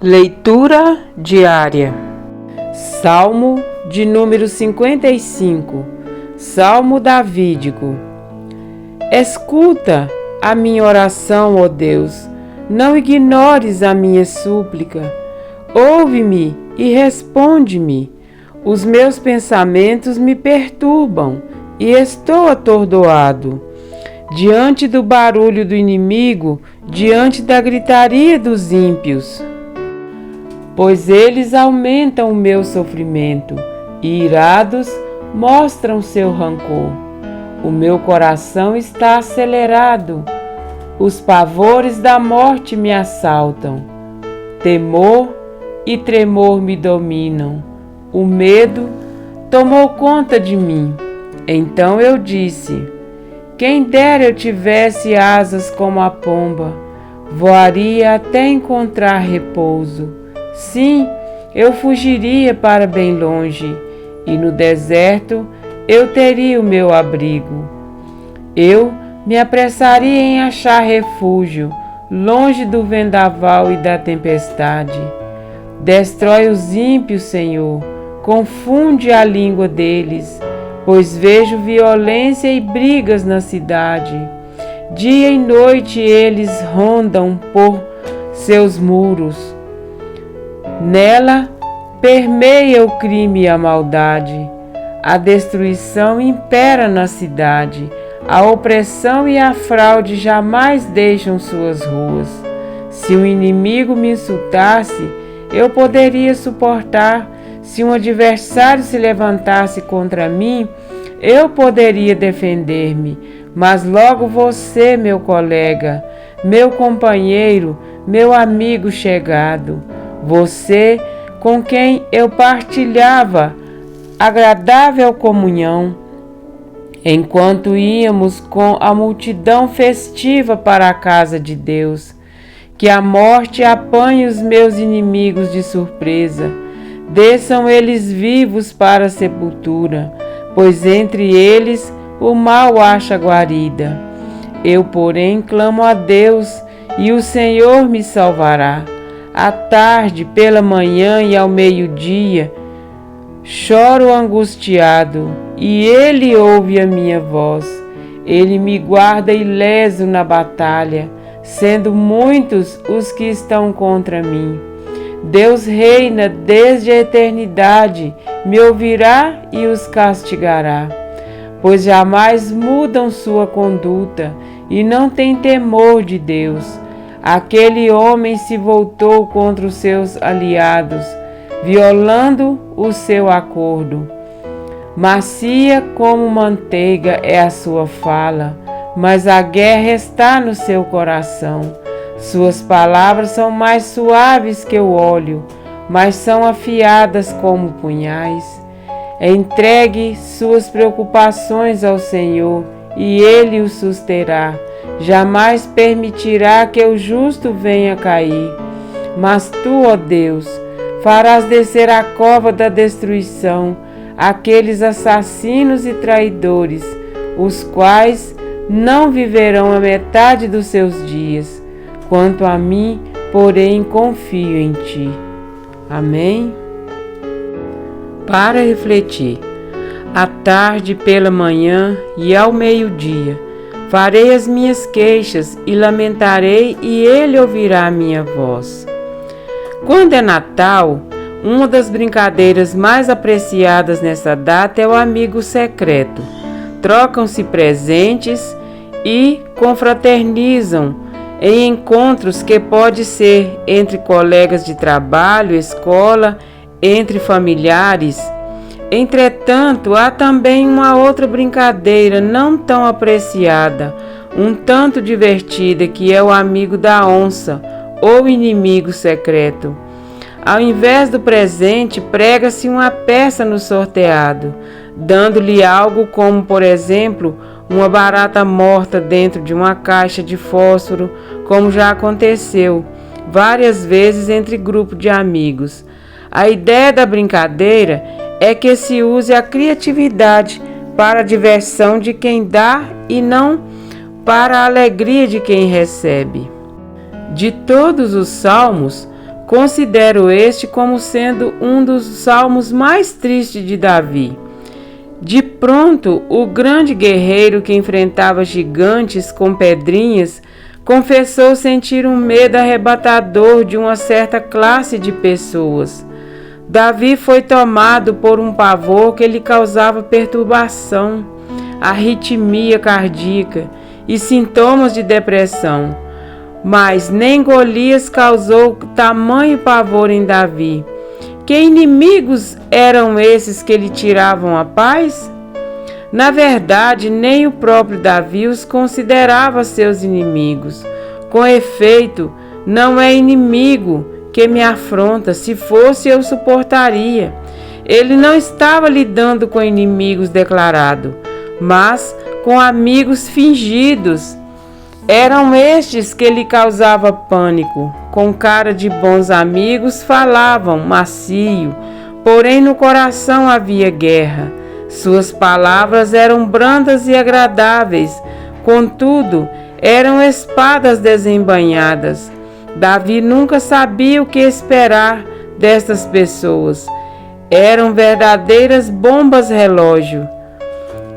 Leitura diária. Salmo de número 55. Salmo davídico. Escuta a minha oração, ó Deus, não ignores a minha súplica. Ouve-me e responde-me. Os meus pensamentos me perturbam e estou atordoado. Diante do barulho do inimigo, diante da gritaria dos ímpios. Pois eles aumentam o meu sofrimento e, irados, mostram seu rancor. O meu coração está acelerado. Os pavores da morte me assaltam. Temor e tremor me dominam. O medo tomou conta de mim. Então eu disse: quem dera eu tivesse asas como a pomba, voaria até encontrar repouso. Sim, eu fugiria para bem longe, e no deserto eu teria o meu abrigo. Eu me apressaria em achar refúgio, longe do vendaval e da tempestade. Destrói os ímpios, Senhor, confunde a língua deles, pois vejo violência e brigas na cidade. Dia e noite eles rondam por seus muros. Nela permeia o crime e a maldade. A destruição impera na cidade. A opressão e a fraude jamais deixam suas ruas. Se um inimigo me insultasse, eu poderia suportar. Se um adversário se levantasse contra mim, eu poderia defender-me. Mas logo você, meu colega, meu companheiro, meu amigo chegado, você com quem eu partilhava agradável comunhão, enquanto íamos com a multidão festiva para a casa de Deus, que a morte apanhe os meus inimigos de surpresa, desçam eles vivos para a sepultura, pois entre eles o mal acha guarida. Eu, porém, clamo a Deus, e o Senhor me salvará. À tarde, pela manhã e ao meio-dia, choro angustiado, e Ele ouve a minha voz. Ele me guarda ileso na batalha, sendo muitos os que estão contra mim. Deus reina desde a eternidade, me ouvirá e os castigará, pois jamais mudam sua conduta e não têm temor de Deus. Aquele homem se voltou contra os seus aliados, violando o seu acordo. Macia como manteiga é a sua fala, mas a guerra está no seu coração. Suas palavras são mais suaves que o óleo, mas são afiadas como punhais. Entregue suas preocupações ao Senhor, e Ele o susterá. Jamais permitirá que o justo venha cair. Mas tu, ó Deus, farás descer a cova da destruição aqueles assassinos e traidores, os quais não viverão a metade dos seus dias. Quanto a mim, porém, confio em ti. Amém? Para refletir. À tarde, pela manhã e ao meio-dia, farei as minhas queixas e lamentarei, e Ele ouvirá a minha voz. Quando é Natal, uma das brincadeiras mais apreciadas nessa data é o amigo secreto. Trocam-se presentes e confraternizam em encontros que pode ser entre colegas de trabalho, escola, entre familiares. Entretanto, há também uma outra brincadeira não tão apreciada, um tanto divertida, que é o amigo da onça ou inimigo secreto. Ao invés do presente, prega-se uma peça no sorteado, dando-lhe algo como, por exemplo, uma barata morta dentro de uma caixa de fósforo, como já aconteceu várias vezes entre grupo de amigos. A ideia da brincadeira é que se use a criatividade para a diversão de quem dá e não para a alegria de quem recebe. De todos os salmos, Considero este como sendo um dos salmos mais tristes de Davi. De pronto, o grande guerreiro que enfrentava gigantes com pedrinhas confessou sentir um medo arrebatador de uma certa classe de pessoas. Davi foi tomado por um pavor que lhe causava perturbação, arritmia cardíaca e sintomas de depressão. Mas nem Golias causou tamanho pavor em Davi. Que inimigos eram esses que lhe tiravam a paz? Na verdade, nem o próprio Davi os considerava seus inimigos. Com efeito, não é inimigo que me afronta, se fosse eu suportaria. Ele não estava lidando com inimigos declarados, mas com amigos fingidos. Eram estes que lhe causavam pânico. Com cara de bons amigos falavam macio, porém no coração havia guerra. Suas palavras eram brandas e agradáveis, contudo, eram espadas desembainhadas. Davi nunca sabia o que esperar destas pessoas. Eram verdadeiras bombas relógio.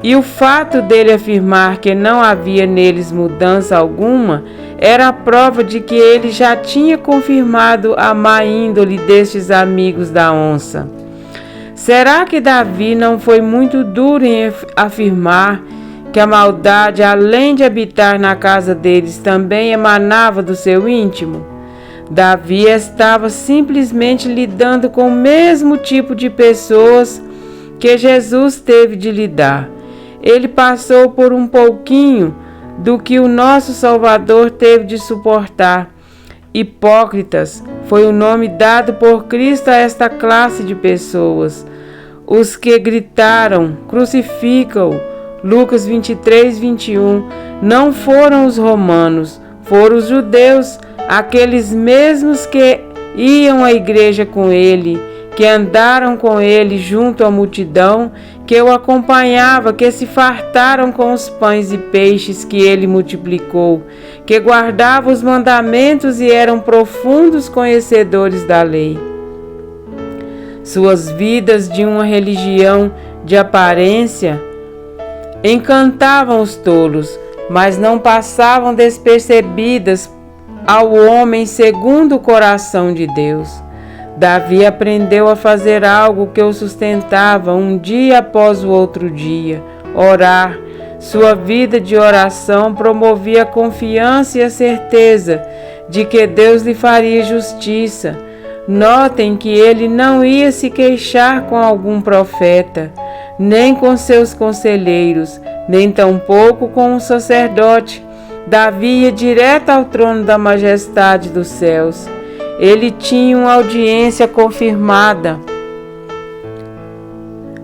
E o fato dele afirmar que não havia neles mudança alguma era a prova de que ele já tinha confirmado a má índole destes amigos da onça. Será que Davi não foi muito duro em afirmar que a maldade, além de habitar na casa deles, também emanava do seu íntimo? Davi estava simplesmente lidando com o mesmo tipo de pessoas que Jesus teve de lidar. Ele passou por um pouquinho do que o nosso Salvador teve de suportar. Hipócritas foi o nome dado por Cristo a esta classe de pessoas. Os que gritaram, crucifica-o, Lucas 23, 21, não foram os romanos, foram os judeus, aqueles mesmos que iam à igreja com ele, que andaram com ele junto à multidão, que o acompanhava, que se fartaram com os pães e peixes que ele multiplicou, que guardavam os mandamentos e eram profundos conhecedores da lei. Suas vidas de uma religião de aparência encantavam os tolos, mas não passavam despercebidas ao homem segundo o coração de Deus. Davi aprendeu a fazer algo que o sustentava um dia após o outro dia, orar. Sua vida de oração promovia a confiança e a certeza de que Deus lhe faria justiça. Notem que ele não ia se queixar com algum profeta, nem com seus conselheiros, nem tampouco com um sacerdote. Davi ia direto ao trono da majestade dos céus. Ele tinha uma audiência confirmada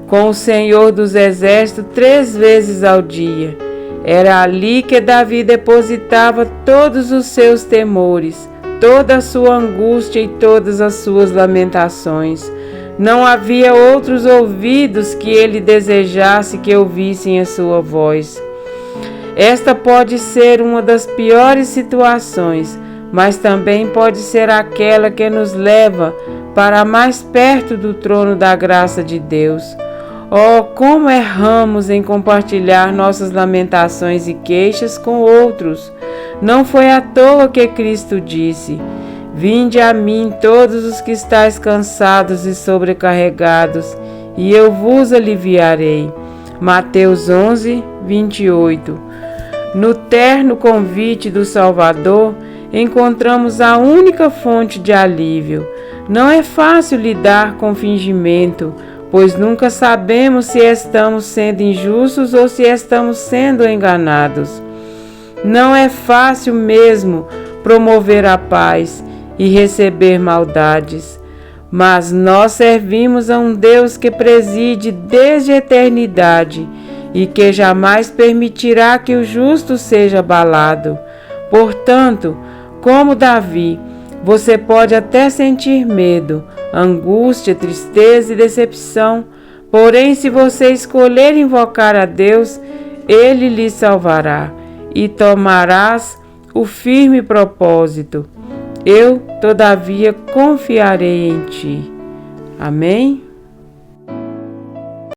com o Senhor dos Exércitos 3 vezes ao dia. Era ali que Davi depositava todos os seus temores, toda a sua angústia e todas as suas lamentações. Não havia outros ouvidos que ele desejasse que ouvissem a sua voz. Esta pode ser uma das piores situações, mas também pode ser aquela que nos leva para mais perto do trono da graça de Deus. Oh, como erramos em compartilhar nossas lamentações e queixas com outros! Não foi à toa que Cristo disse: Vinde a mim todos os que estáis cansados e sobrecarregados, e eu vos aliviarei. Mateus 11, 28. No terno convite do Salvador, encontramos a única fonte de alívio. Não é fácil lidar com fingimento, pois nunca sabemos se estamos sendo injustos ou se estamos sendo enganados. Não é fácil mesmo promover a paz e receber maldades, mas nós servimos a um Deus que preside desde a eternidade e que jamais permitirá que o justo seja abalado. Portanto, como Davi, você pode até sentir medo, angústia, tristeza e decepção, porém, se você escolher invocar a Deus, Ele lhe salvará e tomarás o firme propósito. eu, todavia, confiarei em ti. Amém?